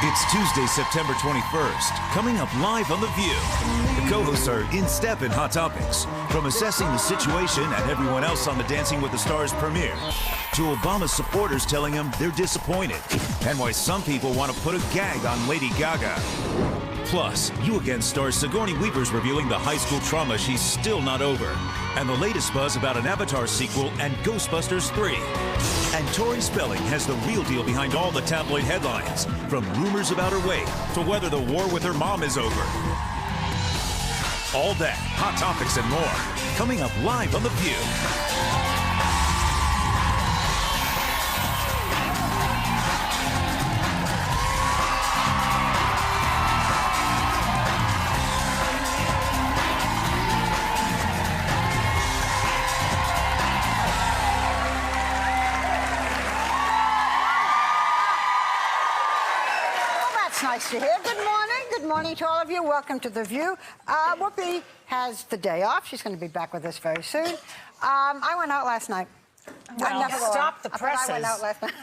It's Tuesday, September 21st. Coming up live on The View. The co-hosts are in step in Hot Topics. From assessing the situation and everyone else on the Dancing with the Stars premiere, to Obama's supporters telling him they're disappointed, and why some people want to put a gag on Lady Gaga. Plus, You Again star Sigourney Weaver's revealing the high school trauma she's still not over, and the latest buzz about an Avatar sequel and Ghostbusters 3. And Tori Spelling has the real deal behind all the tabloid headlines, from rumors about her weight to whether the war with her mom is over. All that, Hot Topics and more, coming up live on The View. Nice to hear. Good morning. Good morning to all of you. Welcome to The View. Whoopi has the day off. She's going to be back with us very soon. I went out last night. Well, stop the presses. I went out last night.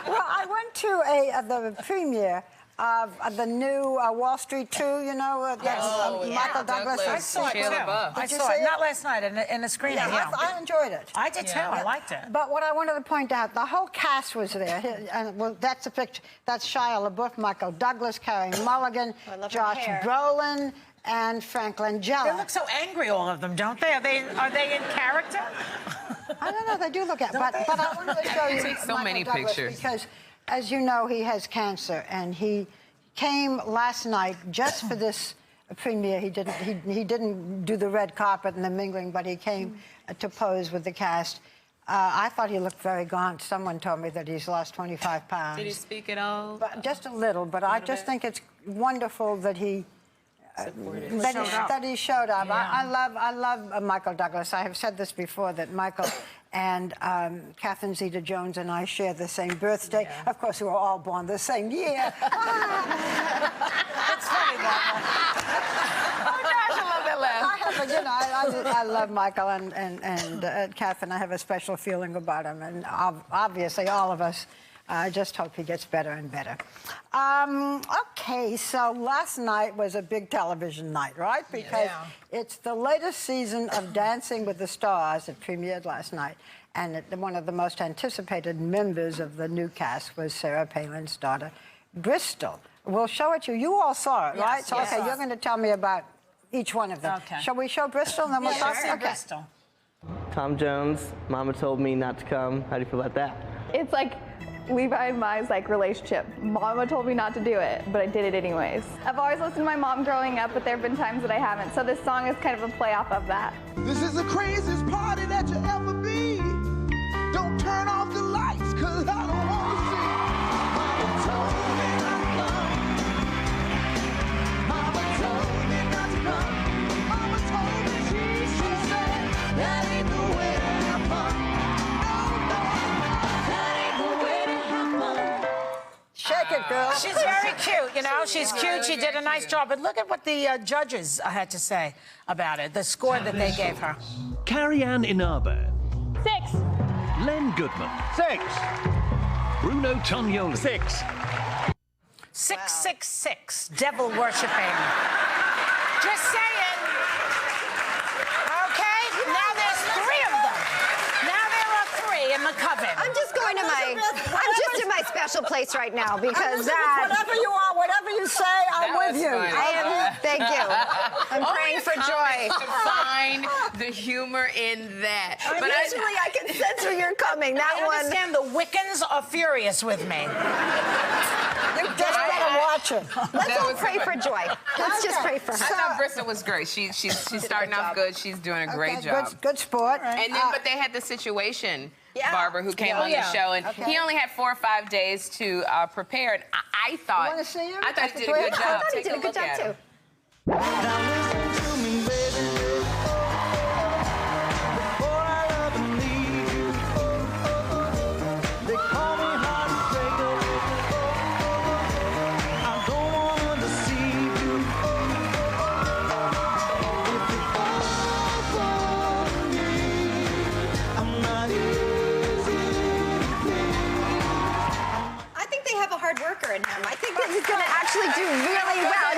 Well, I went to the premiere of the new Wall Street 2, you know, Michael Douglas. I saw it, too. I saw it. Not last night, in the screening. Yeah, I enjoyed it. I did, too. I liked it. But what I wanted to point out, the whole cast was there. And well, that's a picture. That's Shia LaBeouf, Michael Douglas, Carey Mulligan, Josh Brolin, and Frank Langella. They look so angry, all of them, don't they? Are they in character? I don't know. They do look at, but I wanted to show you Take so Michael many Douglas pictures. Because, as you know, he has cancer, and he came last night just for this premiere. He didn't do the red carpet and the mingling, but he came to pose with the cast. I thought he looked very gaunt. Someone told me that he's lost 25 pounds. Did he speak at all? But just a little, but I just think it's wonderful that he showed up. Yeah. I love Michael Douglas. I have said this before, that Michael and Catherine Zeta-Jones and I share the same birthday. Yeah. Of course, we were all born the same year. That's funny, Mama. Oh, gosh, I love that laugh. I love Michael and Catherine. I have a special feeling about him, and obviously all of us. I just hope he gets better and better. Okay, so last night was a big television night, right? Because it's the latest season of Dancing with the Stars. It premiered last night. And one of the most anticipated members of the new cast was Sarah Palin's daughter, Bristol. We'll show it to you. You all saw it, right? So, okay, you're going to tell me about each one of them. Okay. Shall we show Bristol and then we'll talk? Okay. Bristol. Tom Jones, Mama told me not to come. How do you feel about that? It's like Levi and my relationship. Mama told me not to do it, but I did it anyways. I've always listened to my mom growing up, but there have been times that I haven't. So this song is kind of a play off of that. This is the craziest party that you'll ever be. Don't turn off the lights, cause I don't want to see. Mama told me not to come. Mama told me not to come. Mama told me she said that ain't the way to have fun. Shake it, girl. She's very cute, you know. She's cute. She did a nice job. But look at what the judges had to say about it, the score that they gave her. Carrie Ann Inaba. 6. Len Goodman. 6. Bruno Tonioli. 6. 666, devil worshipping. Just saying. Okay, now there's 3 of them. Now there are 3 in the coven. I'm just going to I'm just in my special place right now because whatever you are, whatever you say, I'm with you. Thank you. I'm praying for joy. To find the humor in that. But usually I can sense where you're coming. I understand the Wiccans are furious with me. You just gotta watch it. Let's all pray for joy. Let's just pray for her. I thought Bristol was great. She's starting off good. She's doing a great job. Good sport. And then, but they had the situation. Barbara, who came on the show, and he only had 4 or 5 days to prepare. And I thought, you want to see him? I thought he did a good job. I thought he did a good job too. Now listen to me, baby. Before I love and leave you, they call me heartbreaker. I don't wanna deceive you. If you fall for me, I'm not easy to please. I think they have have a hard worker in him. I think that he's going to actually do really well.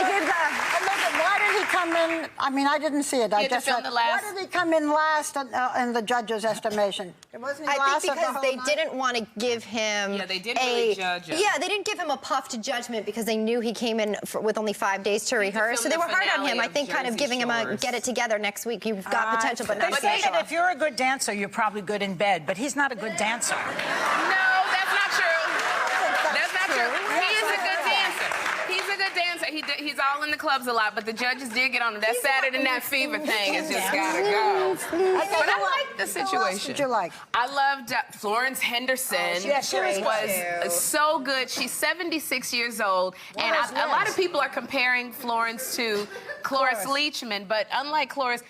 Why did he come in? I mean, I didn't see it. I just filmed the last. Why did he come in last in the judge's estimation? Wasn't he I last think of the because whole they night? didn't want to give him they didn't really judge him. Yeah, they didn't give him a puffed judgment because they knew he came in with only 5 days to rehearse. So they were hard on him. I think kind of giving him a get it together next week. You've got potential, but not They say that if you're a good dancer, you're probably good in bed, but he's not a good dancer. No, that's not true. That's not true. He is a good dancer. He's a good dancer. He's all in the clubs a lot, but the judges did get on him. That Saturday Night Fever thing has just got to go. But I like the situation. Who else did you like? I loved Florence Henderson. she was so good. She's 76 years old, and a lot of people are comparing Florence to Cloris Leachman, but unlike Cloris,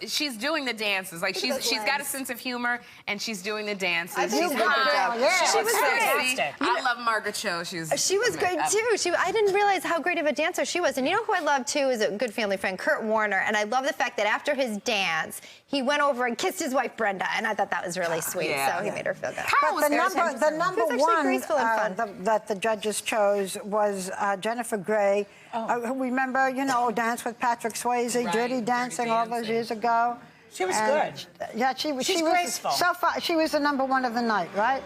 she's doing the dances. Like she's got a sense of humor, and she's doing the dances. She's hot. She was great. I love Margaret Cho. She was great too. I didn't realize how great of a dancer she was. And you know who I love too is a good family friend, Kurt Warner. And I love the fact that after his dance, he went over and kissed his wife Brenda, and I thought that was really sweet. So he made her feel good. The number one graceful and fun. that the judges chose was Jennifer Grey, who remember, Dance with Patrick Swayze, Dirty Dancing all those years ago. She was good. Yeah, she was graceful. So far, she was the number one of the night, right?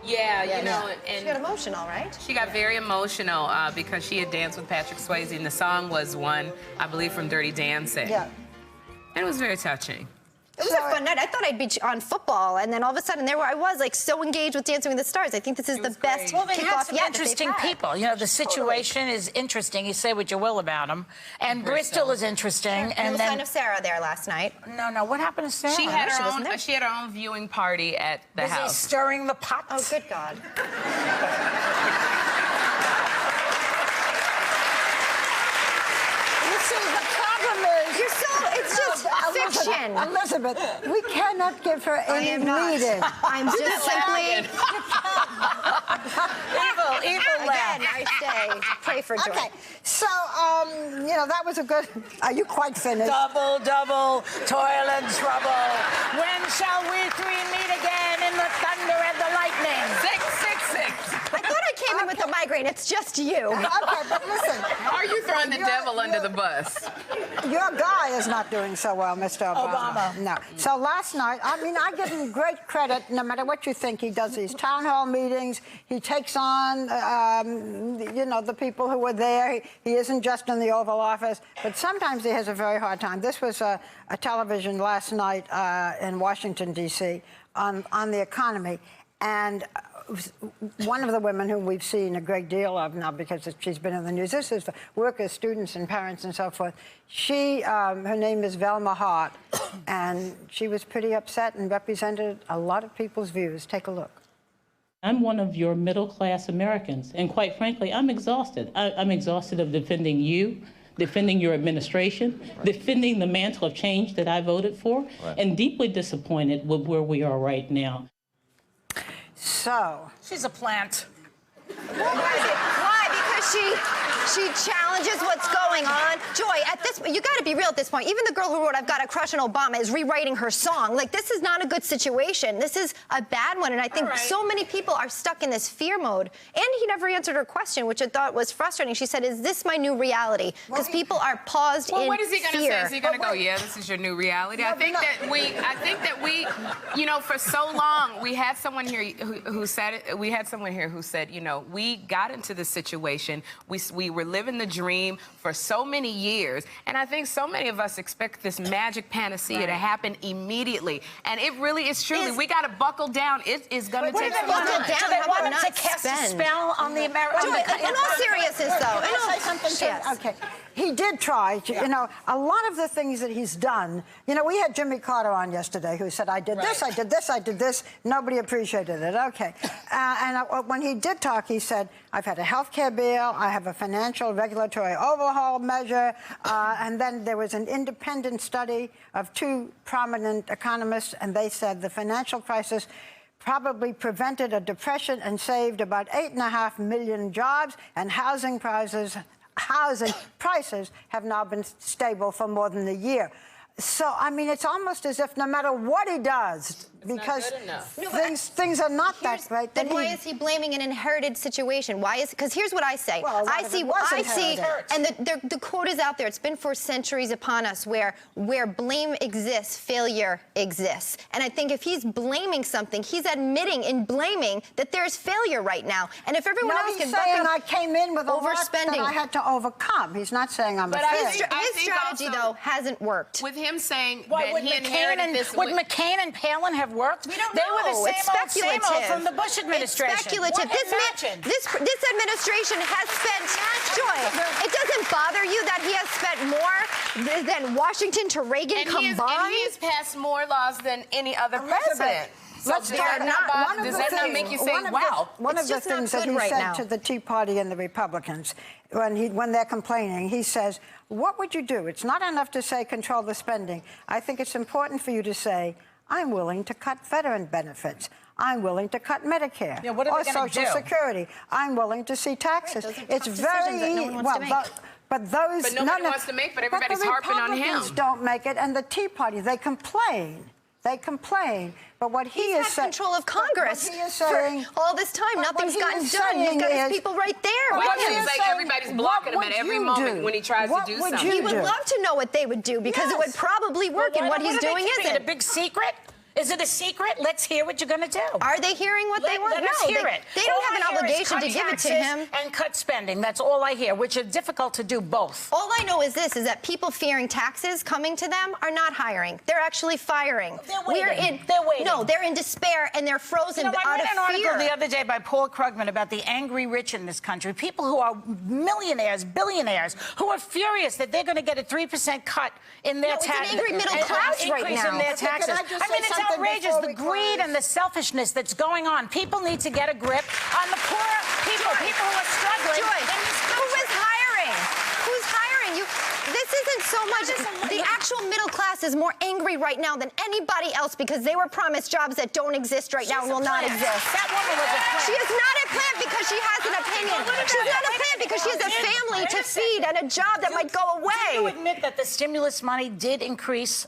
Yeah, and she got emotional, right? She got very emotional because she had danced with Patrick Swayze, and the song was one, I believe, from Dirty Dancing. Yeah. And it was very touching. It was a fun night. I thought I'd be on football, and then all of a sudden there I was, like so engaged with Dancing with the Stars. I think this is the best Well, they had kickoff some yet interesting people. The situation is interesting. You say what you will about them, and Bristol is interesting. And no then sign of Sarah there last night. No. What happened to Sarah? She had her own viewing party at the house. Was he stirring the pot? Oh, good God. It's just fiction. Elizabeth, we cannot give her any lead-in. I'm just simply... Evil Again, I say, pray for joy. Okay, so, that was a good... Are you quite finished? Double, toil and trouble. When shall we three meet again in the thunder and the lightning? 666. I thought I came in with a migraine. It's just you. Okay, but listen. Are you throwing the devil under the bus? Your guy is not doing so well, Mr. Obama. No. So last night, I give him great credit, no matter what you think. He does these town hall meetings. He takes on, the people who were there. He isn't just in the Oval Office, but sometimes he has a very hard time. This was a television last night in Washington, D.C. on the economy. And one of the women whom we've seen a great deal of now because she's been in the news. This is for workers, students, and parents and so forth. Her name is Velma Hart, and she was pretty upset and represented a lot of people's views. Take a look. I'm one of your middle-class Americans, and quite frankly, I'm exhausted. I'm exhausted of defending you, defending your administration, defending the mantle of change that I voted for, and deeply disappointed with where we are right now. So she's a plant. Why? Because she challenges what's going on. Joy, at this you got to be real at this point. Even the girl who wrote "I've Got a Crush on Obama" is rewriting her song. Like, this is not a good situation. This is a bad one, and I think so many people are stuck in this fear mode. And he never answered her question, which I thought was frustrating. She said, "Is this my new reality?" Because people are paused in fear. What is he going to say? Is he going to go, "Yeah, this is your new reality"? I think that we, for so long we had someone here who said it. We had someone here who said, we got into this situation. We were living the dream for so many years, and I think so many of us expect this magic panacea to happen immediately, and it really is truly. We got to buckle down. It is going to take some time. Do they want him to cast a spell on the American? In all seriousness, though. Can I say something? Okay. He did try. A lot of the things that he's done. We had Jimmy Carter on yesterday who said, "I did this, I did this, I did this." Nobody appreciated it. Okay. When he did talk, he said, "I've had a health care bill, I have a financial regulatory overhaul measure," and then there was an independent study of two prominent economists, and they said the financial crisis probably prevented a depression and saved about 8.5 million jobs, and housing prices have now been stable for more than a year. So, it's almost as if no matter what he does, because good enough. things are not that great. Then why is he blaming an inherited situation? Why is, because here's what I say. Well, I see, and the quote is out there. It's been for centuries upon us where blame exists, failure exists. And I think if he's blaming something, he's admitting in blaming that there's failure right now. And if everyone else can buck up, I came in with overspending that I had to overcome. He's not saying I'm a failure. His strategy, though, hasn't worked. With him saying Why, that he inherited this... Would McCain and Palin have worked? We don't know. They were the same old from the Bush administration. It's speculative. This administration has spent, Joy, it doesn't bother you that he has spent more than Washington to Reagan combined? And he has passed more laws than any other president. So does that not make you say, wow? One of the things that he said to the Tea Party and the Republicans, when they're complaining, he says, what would you do? It's not enough to say control the spending. I think it's important for you to say, I'm willing to cut veteran benefits. I'm willing to cut Medicare or Social Security. I'm willing to see taxes. It's very easy. But nobody wants to make, but everybody's harping on him. Republicans don't make it, and the Tea Party, they complain. They complain, but what he is saying... control of Congress for all this time. Nothing's gotten done. He's got his people right there. Everybody's blocking him at every moment when he tries to do something. He would love to know what they would do because it would probably work, and what he's doing isn't. Is it a big secret? Is it a secret? Let's hear what you're going to do. Are they hearing what they want? Let us hear it. They don't have an obligation to give it to him. And cut spending. That's all I hear, which is difficult to do both. All I know is this, is that people fearing taxes coming to them are not hiring. They're actually firing. They're waiting. They're waiting. No, they're in despair, and they're frozen out of fear. I read an article the other day by Paul Krugman about the angry rich in this country, people who are millionaires, billionaires, who are furious that they're going to get a 3% cut in their taxes. It's an angry middle class right now. In their taxes. I mean, it's outrageous. The greed and the selfishness that's going on. People need to get a grip on the poor people, people who are struggling. Joy, who is hiring? Who's hiring? This isn't so much. The actual middle class is more angry right now than anybody else because they were promised jobs that don't exist right now and will not exist. That woman was a plant. She is not a plant because she has an opinion. She's not a plant because she has a family to feed and a job that might go away. Do you admit that the stimulus money did increase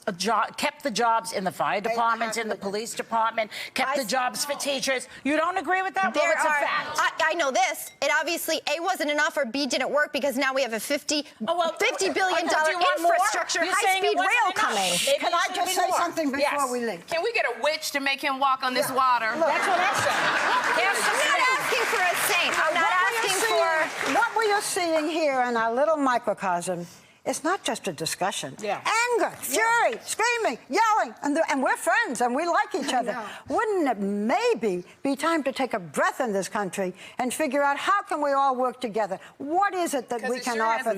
kept the jobs in the fire department, in the police department, kept the jobs for teachers? You don't agree with that? Well, it's a fact. I know this. It obviously, A, wasn't enough, or B, didn't work because now we have a $50 billion infrastructure high-speed rail coming. Can I just say something before we leave? Can we get a witch to make him walk on this water? That's what I said. I'm not asking for a saint. I'm not asking for... What we are seeing here in our little microcosm is not just a discussion. Anger, fury, screaming, yelling, and we're friends and we like each other. Wouldn't it maybe be time to take a breath in this country and figure out how can we all work together? What is it that we can offer?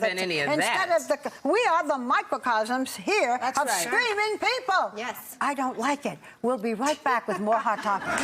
We are the microcosms here of screaming people. Yes. I don't like it. We'll be right back with more Hot Topics.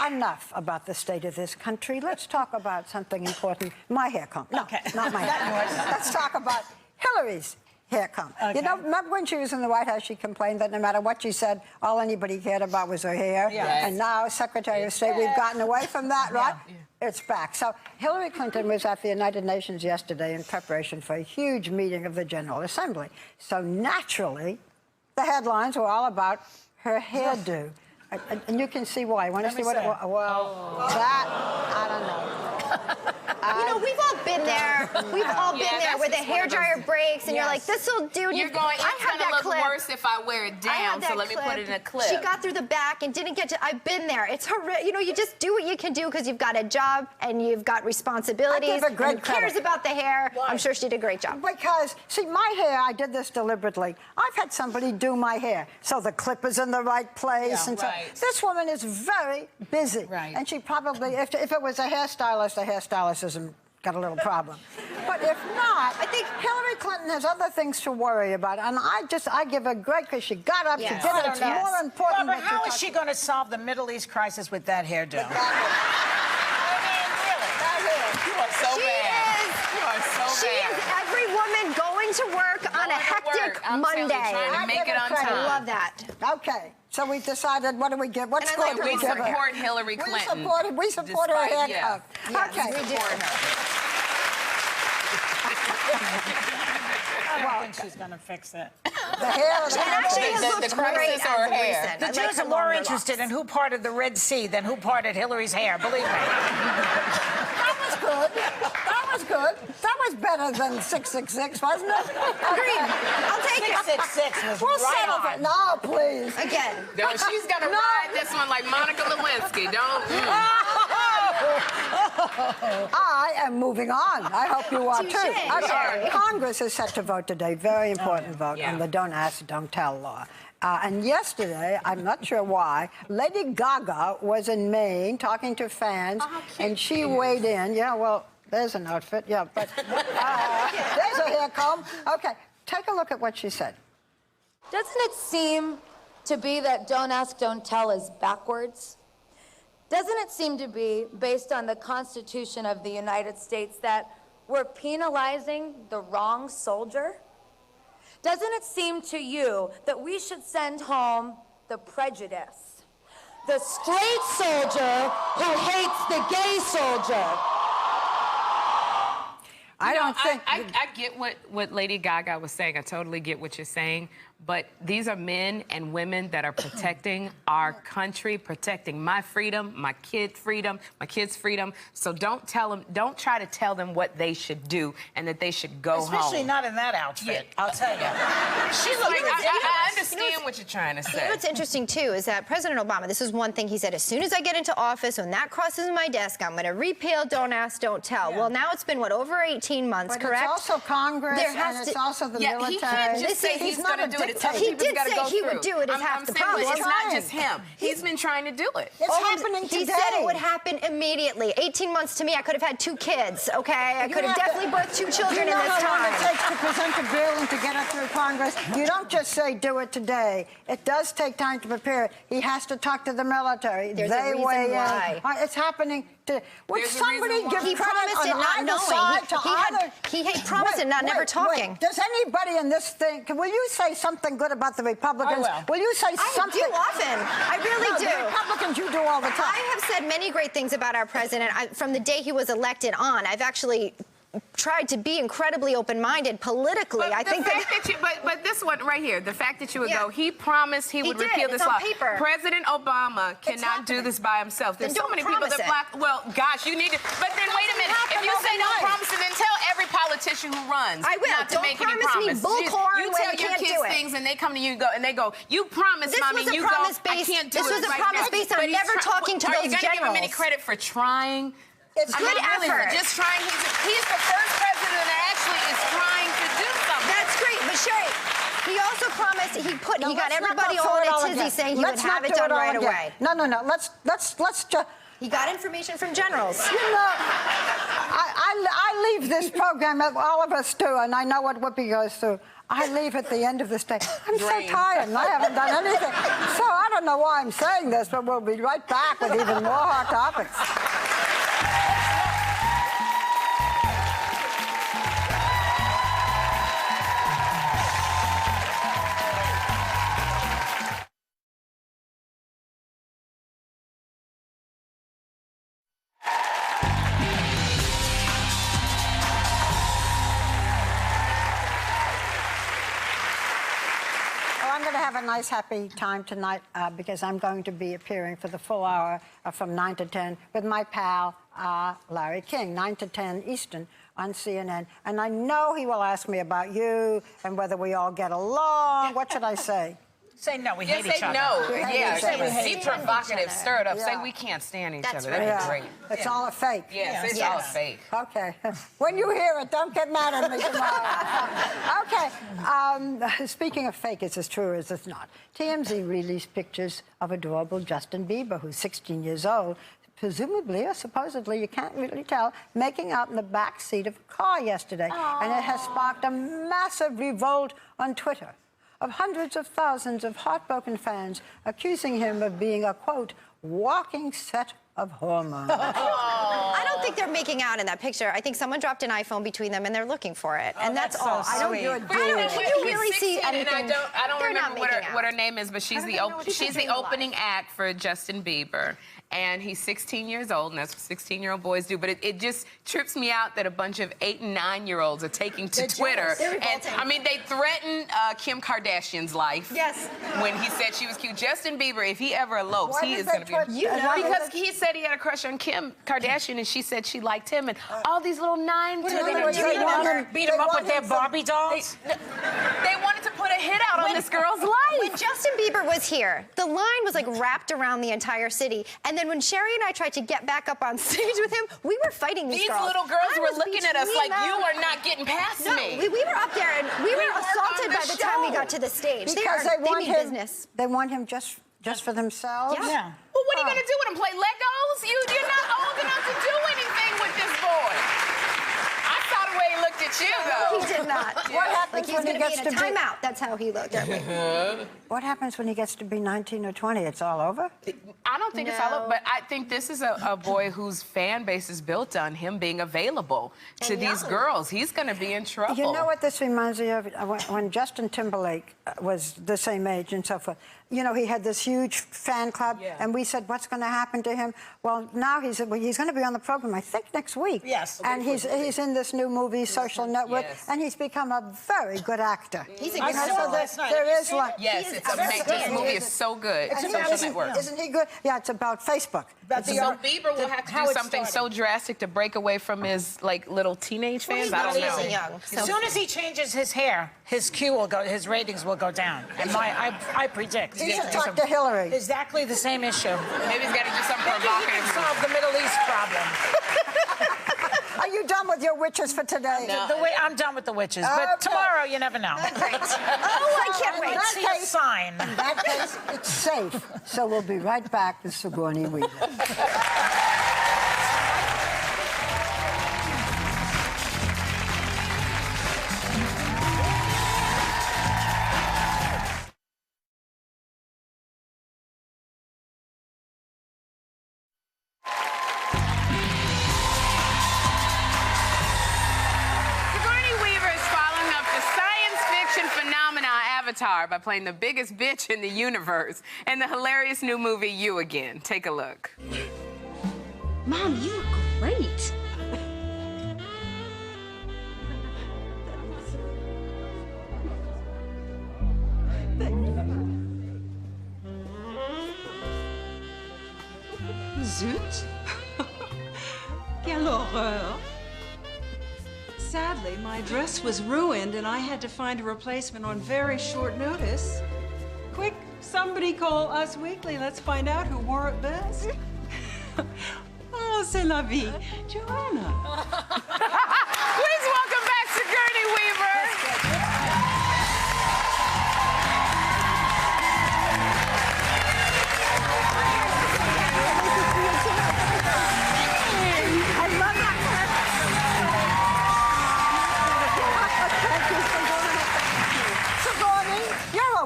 Enough about the state of this country. Let's talk about something important. My hair comb. No, not my hair. Let's talk about Hillary's hair comb. You know, remember when she was in the White House, she complained that no matter what she said, all anybody cared about was her hair? And now, Secretary of State, we've gotten away from that, right? It's back. So Hillary Clinton was at the United Nations yesterday in preparation for a huge meeting of the General Assembly. So naturally, the headlines were all about her hairdo. And you can see why. Want to see what it was? Well, that, I don't know. You know, we've all been there. We've all been there where the hairdryer breaks and you're like, this'll do. You're going, it's going to look worse if I wear it down, so let me put it in a clip. She got through the back and didn't get to, I've been there. It's horrific. You know, you just do what you can do because you've got a job and you've got responsibilities. I give her great credit. Who cares about the hair? Why? I'm sure she did a great job. Because, see, my hair, I did this deliberately. I've had somebody do my hair, so the clip is in the right place. And so this woman is very busy. And she probably, if it was a hairstylist isn't got a little problem. But if not, I think Hillary Clinton has other things to worry about. And I give her great because she got up, she did it. It's more important. But how is she going to solve the Middle East crisis with that hairdo? I mean, really? You are so bad. She is every woman going to work on a hectic Monday. Trying to make it on time. I love that. Okay, so we decided, what do we give? What score do we give her? We support Hillary Clinton. We support her haircut. Yes, Okay. we do. I think she's going to fix it. The hair is Actually, it looks great as of recent. The Jews are more interested in who parted the Red Sea than who parted Hillary's hair, believe me. That was good. That was good. That was better than 666, wasn't it? Agreed. I'll take it. 666 was We'll right settle on. it. No, please. Again. No, she's gonna ride this one like Monica Lewinsky. Don't. I am moving on. I hope you are too. Touché. Okay. Congress is set to vote today. Very important vote on the Don't Ask, Don't Tell law. And yesterday, I'm not sure why, Lady Gaga was in Maine talking to fans, and she weighed in. Yeah, well, there's an outfit. Yeah, but there's a hair comb. Okay, take a look at what she said. Doesn't it seem to be that Don't Ask, Don't Tell is backwards? Doesn't it seem to be, based on the Constitution of the United States, that we're penalizing the wrong soldier? Doesn't it seem to you that we should send home the prejudice, the straight soldier who hates the gay soldier? I don't think... I get what Lady Gaga was saying. I totally get what you're saying. But these are men and women that are protecting our country, protecting my freedom, my kids' freedom. So don't try to tell them what they should do and that they should go home. Especially not in that outfit, I'll tell you. She looks like, I understand what you're trying to say. You know what's interesting, too, is that President Obama, this is one thing he said, as soon as I get into office, when that crosses my desk, I'm going to repeal Don't Ask, Don't Tell. Yeah. Well, now it's been, what, over 18 months, but correct? It's also Congress, and it's also the military. He can't just say he's going to do it. He did say he would do it as half the problem. It's not just him. He's been trying to do it. It's happening today. He said it would happen immediately. 18 months to me, I could have had 2 kids, okay? I could have definitely birthed 2 children in this time. You know how long it takes to present a bill and to get it through Congress? You don't just say do it today. It does take time to prepare it. He has to talk to the military. There's a reason why. It's happening to... Would somebody give he credit promised it on not either knowing. side to either... He promised it not never talking. Does anybody in this thing... Will you say something good about the Republicans? Will you say something... I do often. I really do. The Republicans you do all the time. I have said many great things about our president. From the day he was elected on, I've actually tried to be incredibly open-minded politically. But this one right here, the fact that you would go, he promised he would repeal this law. Paper. President Obama cannot do this by himself. There's so many people that block. Well, gosh, you need to. But then wait a minute. If you say don't promise it, then tell every politician who runs not to make any promise. You tell your kids things, and they come to you and they go, "You promised, mommy." You go, "I can't do it." This was a promise based on never talking to those generals. Are you gonna give him any credit for trying? It's good effort. Just trying. He's the first president that actually is trying to do something. That's great, but Sherry, he also promised he got everybody all in a tizzy saying he would have it done right away. No. Let's just. He got information from generals. You know, I leave this program, all of us do, and I know what Whoopi goes through. I leave at the end of this day. I'm so tired, and I haven't done anything. So I don't know why I'm saying this, but we'll be right back with even more hot topics. Have a nice, happy time tonight because I'm going to be appearing for the full hour from 9 to 10 with my pal, Larry King, 9 to 10 Eastern on CNN. And I know he will ask me about you and whether we all get along. What should I say? Say no, we hate each other. Be provocative, stir it up. Say we can't stand each other. That'd be great. It's all a fake. Yes, it's all a fake. Okay. When you hear it, don't get mad at me tomorrow. Okay. Speaking of fake, is as true as it's not. TMZ released pictures of adorable Justin Bieber, who's 16 years old, presumably or supposedly, you can't really tell, making out in the back seat of a car yesterday. And it has sparked a massive revolt on Twitter of hundreds of thousands of heartbroken fans accusing him of being a, quote, walking set of hormones. I don't think they're making out in that picture. I think someone dropped an iPhone between them and they're looking for it. And that's all. I don't you really see anything. I don't remember what her name is, but she's the opening act for Justin Bieber. And he's 16 years old, and that's what 16-year-old boys do. But it just trips me out that a bunch of 8- and 9-year-olds are taking to Twitter. And, I mean, they threatened Kim Kardashian's life. Yes. When he said she was cute. Justin Bieber, if he ever elopes, he is going to be... Because he said he had a crush on Kim Kardashian, and she said she liked him. And all these little 9 to 13 beat him up with their Barbie dolls? They wanted to put a hit out on this girl's life. When Justin Bieber was here, the line was like wrapped around the entire city. And then when Sherry and I tried to get back up on stage with him, we were fighting these girls. These little girls were looking at us like, you are not getting past me. We were up there and we were assaulted by the time we got to the stage. Because they mean business. They want him just for themselves? Yeah. Well, what are you going to do with him? Play Legos? You're not old enough to do anything with this boy. I saw the way he looked at you, though. He did not. What happens like he was when he going to gets be in a timeout. That's how he looked at me. What happens when he gets to be 19 or 20? It's all over? I don't think it's all over, but I think this is a boy whose fan base is built on him being available to these girls. He's going to be in trouble. You know what this reminds me of? When Justin Timberlake was the same age and so forth. You know, he had this huge fan club, and we said, what's going to happen to him? Well, now he's going to be on the program, I think, next week. Yes. And he's in this new movie, Social Network, and he's become a very good actor. He's a good actor. There is like... Yes, it's amazing. This movie is so good. Social Network. Isn't he good? Yeah, it's about Facebook. So Bieber will have to do something so drastic to break away from his like little teenage fans. I don't know. Young, so. As soon as he changes his hair, his his ratings will go down. And I predict. He should talk to Hillary. Exactly the same issue. Maybe he's got to do something Maybe he can provocative. solve the Middle East problem. Are you done with your witches for today? No. I'm done with the witches, but tomorrow you never know. Great. Oh, I can't wait. Let's see a sign. In that case, it's safe. So we'll be right back with Sigourney Weaver. By playing the biggest bitch in the universe in the hilarious new movie You Again. Take a look. Mom, you look great. Zut! Quelle horreur! Sadly, my dress was ruined and I had to find a replacement on very short notice. Quick, somebody call Us Weekly. Let's find out who wore it best. Oh, c'est la vie. Joanna. Please welcome back Sigourney Weaver.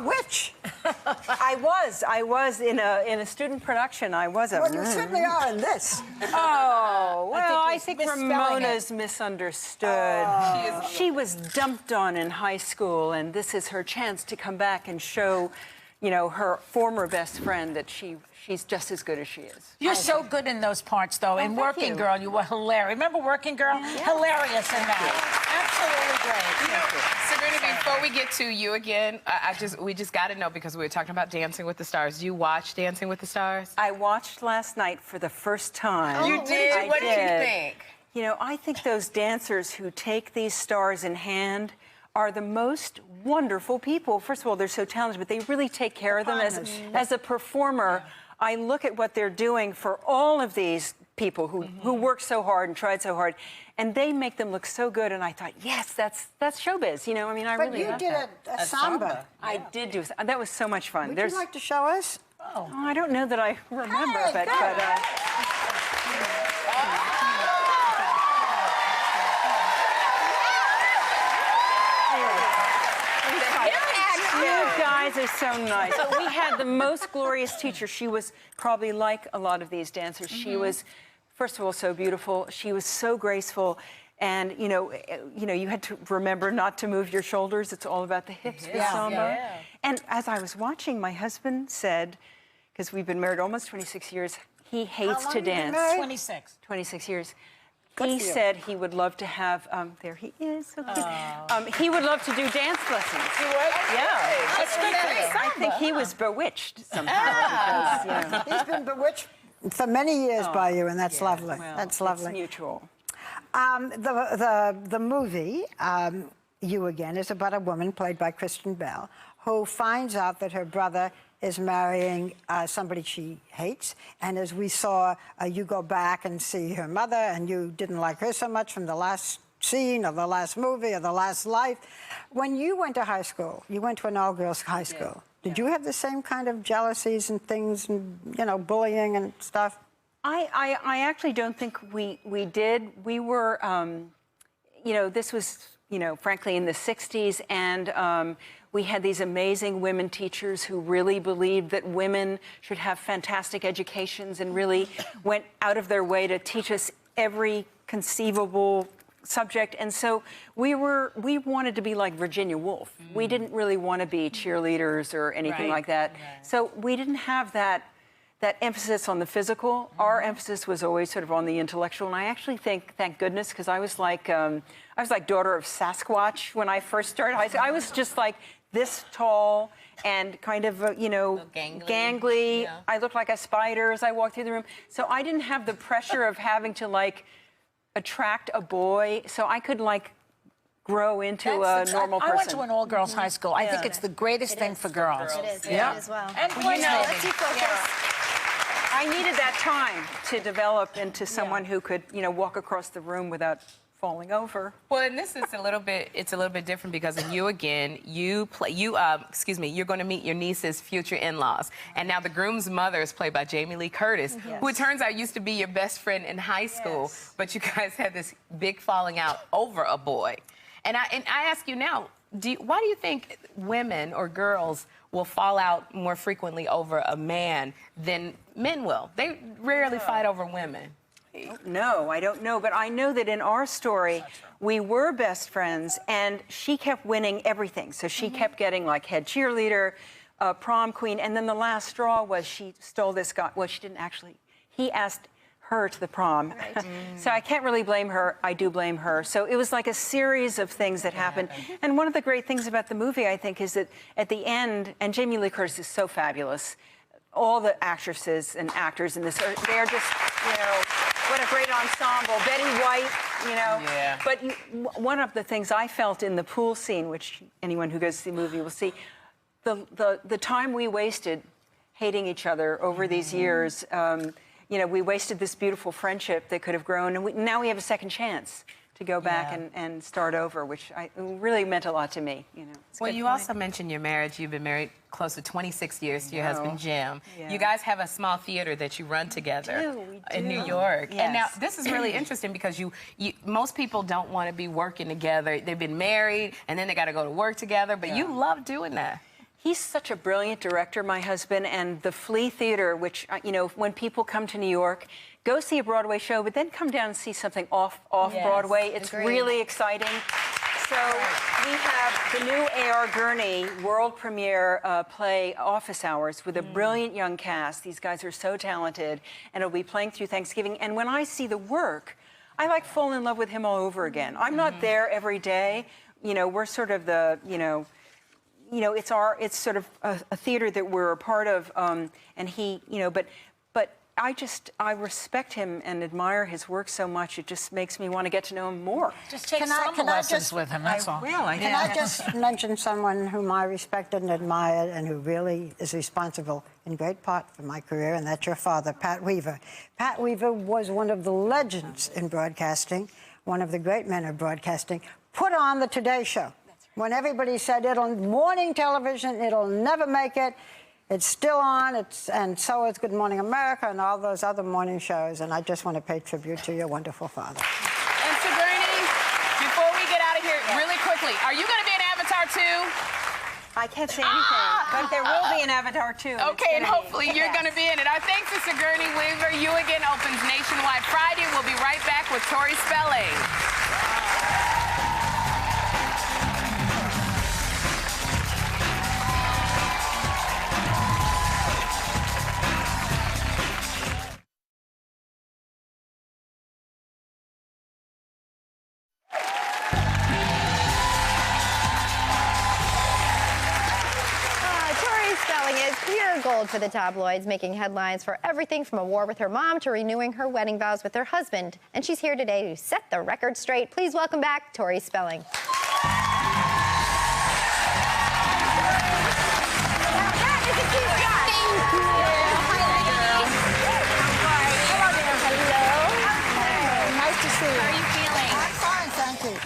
Witch. I was in a student production. I was a. Well, you certainly are in this. Oh, well, I think Ramona's misunderstood. She was dumped on in high school, and this is her chance to come back and show, you know, her former best friend that she's just as good as she is. You're so good in those parts, though. In Working Girl, you were hilarious. Remember Working Girl? Yeah. Hilarious in that. Absolutely great. Sigourney, before we get to You Again, we just got to know, because we were talking about Dancing with the Stars. Do you watch Dancing with the Stars? I watched last night for the first time. You did? What did you think? You know, I think those dancers who take these stars in hand are the most wonderful people. First of all, they're so talented, but they really take care of them. As a performer, I look at what they're doing for all of these people who work so hard and tried so hard, and they make them look so good. And I thought, yes, that's showbiz. You know, I mean, I really love that. But you did a samba. I did do. That was so much fun. Would you like to show us? Oh, I don't know that I remember, but. You guys are so nice. But we had the most glorious teacher. She was probably like a lot of these dancers. She was first of all, so beautiful. She was so graceful. And, you know, you had to remember not to move your shoulders. It's all about the hips with samba. Yeah. And as I was watching, my husband said, because we've been married almost 26 years, he hates to dance. 26. 26 years. Good He for you. said he would love to have, there he is, so cute. He would love to do dance lessons. He would? Yeah. That's good for you. I think he was bewitched somehow. Because, you know, He's been bewitched for many years by you, and that's lovely. well, That's lovely. It's mutual. The movie, You Again, is about a woman played by Kristen Bell who finds out that her brother is marrying somebody she hates. And as we saw, you go back and see her mother, and you didn't like her so much from the last scene or the last movie or the last life. When you went to high school, you went to an all-girls high school. Did you have the same kind of jealousies and things and, you know, bullying and stuff? I actually don't think we did. We were, you know, this was, you know, frankly in the 60s, and we had these amazing women teachers who really believed that women should have fantastic educations and really went out of their way to teach us every conceivable subject. And so we wanted to be like Virginia Woolf. We didn't really want to be cheerleaders or anything like that. So we didn't have that emphasis on the physical. Our emphasis was always sort of on the intellectual. And I actually think, thank goodness, because I was like daughter of Sasquatch when I first started high school. I was just like this tall and kind of, you know, gangly. Yeah. I looked like a spider as I walked through the room. So I didn't have the pressure of having to like attract a boy. So I could like grow into a normal person. I went to an all-girls high school. I think it's the greatest thing for girls. It is. Yeah. It is as well. And Well, you know, let's see focus. I needed that time to develop into someone who could, you know, walk across the room without falling over. Well, and this is a little bit different because in You Again, you're going to meet your niece's future in-laws. And now the groom's mother is played by Jamie Lee Curtis, who it turns out used to be your best friend in high school, but you guys had this big falling out over a boy. And I ask you now, why do you think women or girls will fall out more frequently over a man than men will? They rarely fight over women. No, I don't know. But I know that in our story, we were best friends, and she kept winning everything. So she kept getting like head cheerleader, prom queen, and then the last straw was she stole this guy. Well, she didn't actually. He asked her to the prom. Right. So I can't really blame her. I do blame her. So it was like a series of things that happened. And one of the great things about the movie, I think, is that at the end, and Jamie Lee Curtis is so fabulous, all the actresses and actors in this, they're just, you know, what a great ensemble. Betty White, you know. Yeah. But one of the things I felt in the pool scene, which anyone who goes to see the movie will see, the time we wasted hating each other over these years, you know, we wasted this beautiful friendship that could have grown, and now we have a second chance to go back and start over, which really meant a lot to me. You know. Well, you also mentioned your marriage. You've been married close to 26 years to your husband, Jim. Yeah. You guys have a small theater that you run together in New York. Yes. And now this is really interesting because most people don't want to be working together. They've been married, and then they got to go to work together, but you love doing that. He's such a brilliant director, my husband, and the Flea Theater, which, you know, when people come to New York, go see a Broadway show, but then come down and see something off Broadway. It's really exciting. So we have the new A.R. Gurney world premiere play Office Hours with a brilliant young cast. These guys are so talented, and it'll be playing through Thanksgiving. And when I see the work, I like fall in love with him all over again. I'm not there every day. You know, we're sort of the, you know, it's sort of a theater that we're a part of, and he, you know, but I respect him and admire his work so much. It just makes me want to get to know him more. Just take some lessons with him, that's all. Can I just mention someone whom I respected and admired and who really is responsible in great part for my career, and that's your father, Pat Weaver. Pat Weaver was one of the legends in broadcasting, one of the great men of broadcasting, put on the Today Show. When everybody said morning television, it'll never make it, it's still on, and so is Good Morning America and all those other morning shows, and I just want to pay tribute to your wonderful father. And Sigourney, before we get out of here, really quickly, are you going to be an Avatar too? I can't say anything, but there will be an Avatar 2. Okay, and hopefully you're going to be in it. Our thanks to Sigourney Weaver. You Again opens nationwide Friday. We'll be right back with Tori Spelling. Pure gold for the tabloids, making headlines for everything from a war with her mom to renewing her wedding vows with her husband. And she's here today to set the record straight. Please welcome back Tori Spelling. Nice to see you. How are you feeling? I'm fine, thank you.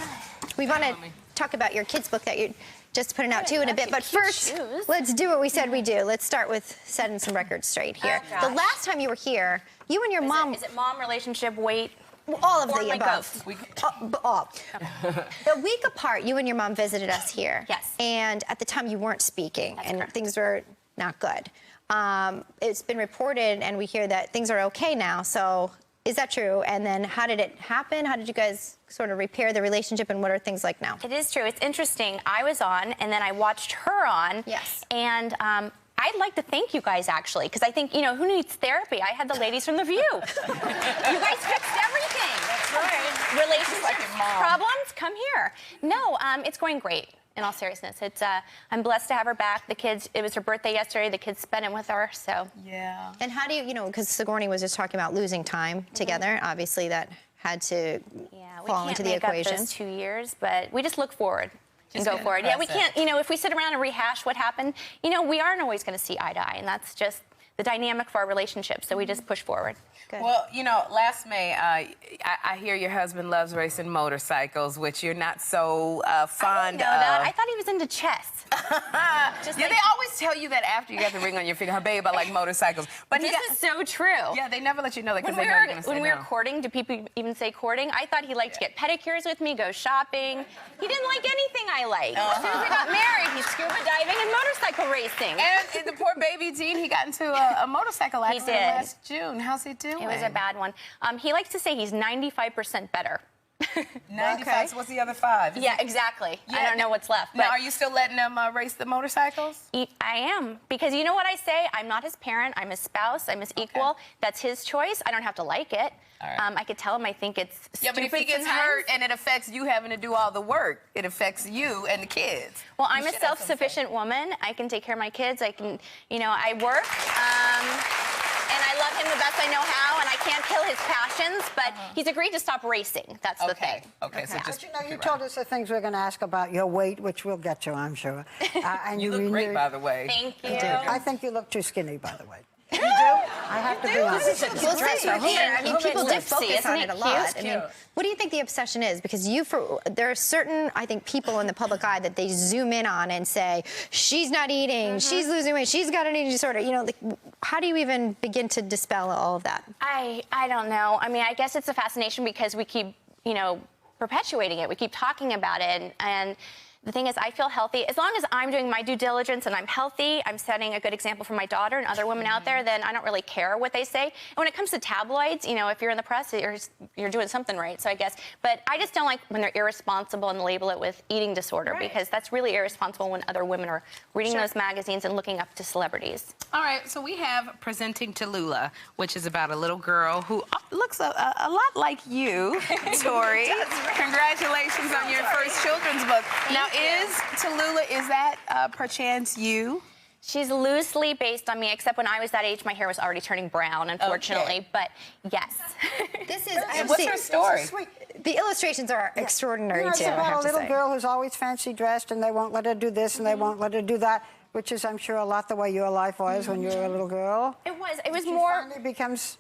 We want to talk about your kids' book that you're just putting out too in a bit, but first, let's do what we said we'd do. Let's start with setting some records straight here. The last time you were here, you and your mom... Is it mom, relationship, weight? All of the above. All. A week apart, you and your mom visited us here. Yes. And at the time, you weren't speaking, and things were not good. It's been reported, and we hear that things are okay now, so... Is that true? And then how did it happen? How did you guys sort of repair the relationship, and what are things like now? It is true. It's interesting. I was on, and then I watched her on. Yes. And I'd like to thank you guys, actually, because I think, you know, who needs therapy? I had the ladies from The View. You guys fixed everything. That's right. Relationship problems? Come here. No, it's going great. In all seriousness, it's I'm blessed to have her back. The kids, it was her birthday yesterday. The kids spent it with her, so. Yeah. And how do you know, because Sigourney was just talking about losing time together. Obviously, that had to fall into the equation. We can't make up those 2 years, but we just look forward and go forward. Yeah, we can't, you know, if we sit around and rehash what happened, you know, we aren't always going to see eye to eye, and that's just the dynamic of our relationship, so we just push forward. Good. Well, you know, last May, I hear your husband loves racing motorcycles, which you're not so fond of. I thought he was into chess. They always tell you that after you got the ring on your finger. Babe, I like motorcycles. But this is so true. Yeah, they never let you know that because they know you're going to say no. When we were courting, do people even say courting? I thought he liked to get pedicures with me, go shopping. He didn't like anything I liked. As soon as we got married, he's scuba diving and motorcycle racing. And the poor baby Dean, he got into a motorcycle accident last June. How's he doing? It was a bad one. He likes to say he's 95% better. 95, so what's the other 5? Yeah, exactly. I don't know what's left. Now, are you still letting him race the motorcycles? I am, because you know what I say? I'm not his parent, I'm his spouse, I'm his equal. That's his choice. I don't have to like it. I could tell him I think it's stupid. Yeah, but if he gets hurt and it affects you having to do all the work, it affects you and the kids. Well, I'm a self-sufficient woman. I can take care of my kids. I can, you know, I work. And I love him the best I know how, and I can't kill his passions, but he's agreed to stop racing. That's the thing. Okay, so just... But, you know, you told us the things we're going to ask about your weight, which we'll get to, I'm sure. And you look great, by the way. Thank you. I think you look too skinny, by the way. You do? I have to be honest. Well, see, here, I mean, people do focus on it a lot. I mean, what do you think the obsession is? Because there are certain, I think, people in the public eye that they zoom in on and say, she's not eating, she's losing weight, she's got an eating disorder. You know, like, how do you even begin to dispel all of that? I don't know. I mean, I guess it's a fascination because we keep, you know, perpetuating it. We keep talking about it, and the thing is, I feel healthy. As long as I'm doing my due diligence and I'm healthy, I'm setting a good example for my daughter and other women out there, then I don't really care what they say. And when it comes to tabloids, you know, if you're in the press, you're doing something right, so I guess. But I just don't like when they're irresponsible and label it with eating disorder, because that's really irresponsible when other women are reading those magazines and looking up to celebrities. All right, so we have Presenting Tallulah, which is about a little girl who looks a lot like you, Tori. Congratulations on your first children's book. Now, is Tallulah, is that perchance you? She's loosely based on me, except when I was that age, my hair was already turning brown, unfortunately. But yes. This is. What's her story? The illustrations are extraordinary, too. It's about a little girl who's always fancy dressed, and they won't let her do this, and they won't let her do that, which is, I'm sure, a lot the way your life was when you were a little girl. It was more. Finally becomes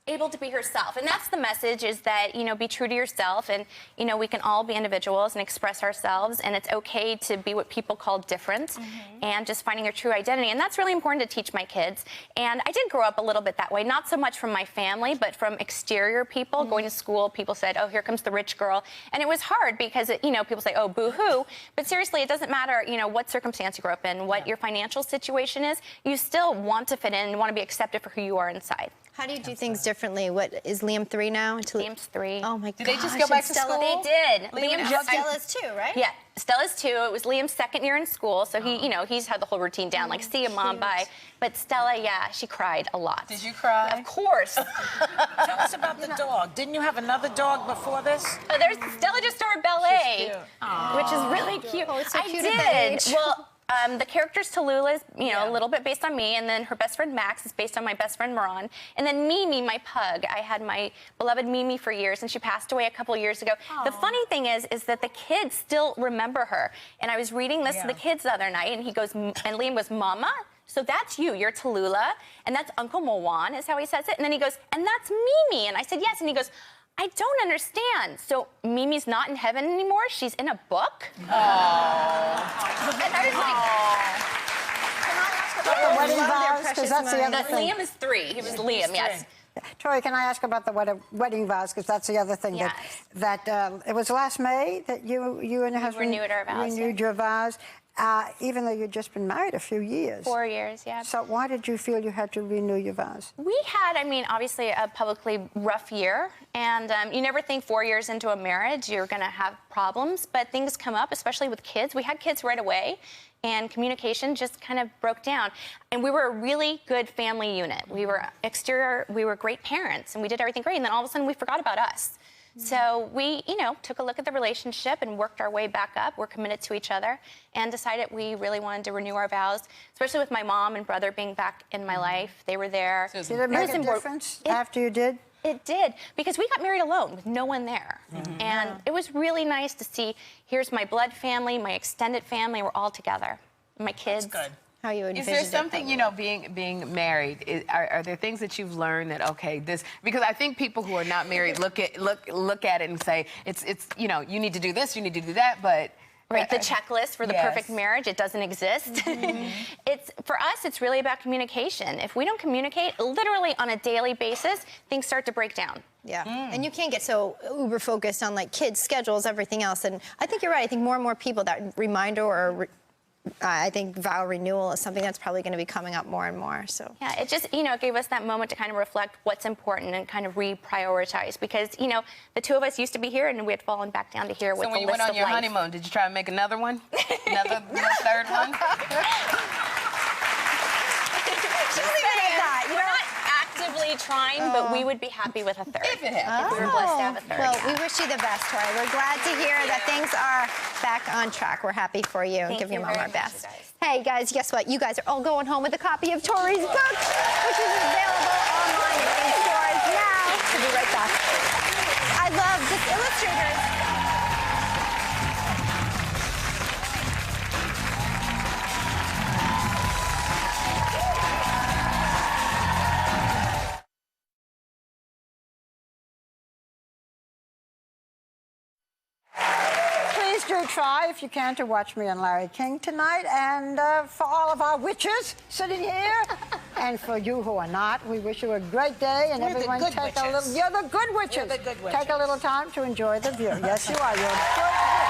able to be herself. And that's the message, is that, you know, be true to yourself, and, you know, we can all be individuals and express ourselves, and it's okay to be what people call different, and just finding your true identity. And that's really important to teach my kids. And I did grow up a little bit that way, not so much from my family, but from exterior people. Going to school, people said, oh, here comes the rich girl. And it was hard because, you know, people say, oh, boo-hoo. But seriously, it doesn't matter, you know, what circumstance you grew up in, what your financial situation is, you still want to fit in and want to be accepted for who you are inside. How do you do things differently? What is Liam 3 now? Liam's 3. Oh my God! Did they just go back to school? They did. Stella's 2, right? Yeah, Stella's 2. It was Liam's 2nd year in school, so he, you know, he's had the whole routine down. Like, see you, Mom, bye. But Stella, yeah, she cried a lot. Did you cry? Of course. Tell us about the dog. Didn't you have another dog before this? Stella just started ballet, which is really cute. Oh, it's so cute I at that did. age. Well. The character's Tallulah is, you know, a little bit based on me, and then her best friend Max is based on my best friend Moran, and then Mimi, my pug. I had my beloved Mimi for years, and she passed away a couple of years ago. The funny thing is that the kids still remember her. And I was reading this to the kids the other night, and Liam goes, Mama? So that's you, you're Tallulah, and that's Uncle Moan, is how he says it. And then he goes, and that's Mimi. And I said, yes. And he goes, I don't understand. So Mimi's not in heaven anymore? She's in a book? Oh. And I was like, Can I ask about the wedding vows? Because that's the other thing. Liam is 3. He was Liam, yes. Tori, can I ask about the wedding vows? Because that's the other thing. Yes. That it was last May that you and your husband renewed our vows. Renewed your vows. Even though you'd just been married a few years. 4 years, yeah. So why did you feel you had to renew your vows? We had, I mean, obviously a publicly rough year. And you never think 4 years into a marriage you're going to have problems. But things come up, especially with kids. We had kids right away. And communication just kind of broke down. And we were a really good family unit. We were exterior, we were great parents, and we did everything great. And then all of a sudden we forgot about us. So we, you know, took a look at the relationship and worked our way back up. We're committed to each other and decided we really wanted to renew our vows, especially with my mom and brother being back in my life. They were there. Did it make a difference after you did? It did, because we got married alone with no one there. And it was really nice to see, here's my blood family, my extended family, we're all together. My kids. That's good. How you Is there something, you know, being married, are there things that you've learned that, okay, this, because I think people who are not married look at it and say, it's you know, you need to do this, you need to do that, but... Right, the checklist for the perfect marriage, it doesn't exist. For us, it's really about communication. If we don't communicate literally on a daily basis, things start to break down. Yeah, and you can't get so uber focused on like kids' schedules, everything else. And I think you're right. I think more and more people, that reminder or I think vow renewal is something that's probably going to be coming up more and more. So yeah, it just, you know, it gave us that moment to kind of reflect what's important and kind of reprioritize, because, you know, the two of us used to be here and we had fallen back down to here with the list of life. So when you went on your honeymoon, did you try to make another one? another third one? We're not actively trying, but we would be happy with a third. If we were blessed to have a third. Well, we wish you the best, Tori. We're glad to hear that things are back on track. We're happy for you and give your mom our best. Hey, guys, guess what? You guys are all going home with a copy of Tori's book, which is available online in stores now. We'll be right back. I love this illustrator. Do try, if you can, to watch me and Larry King tonight. And for all of our witches sitting here, and for you who are not, we wish you a great day. And everyone take a little. You're the good witches. You're the good witches. Take a little time to enjoy the view. Yes, you are. You're good.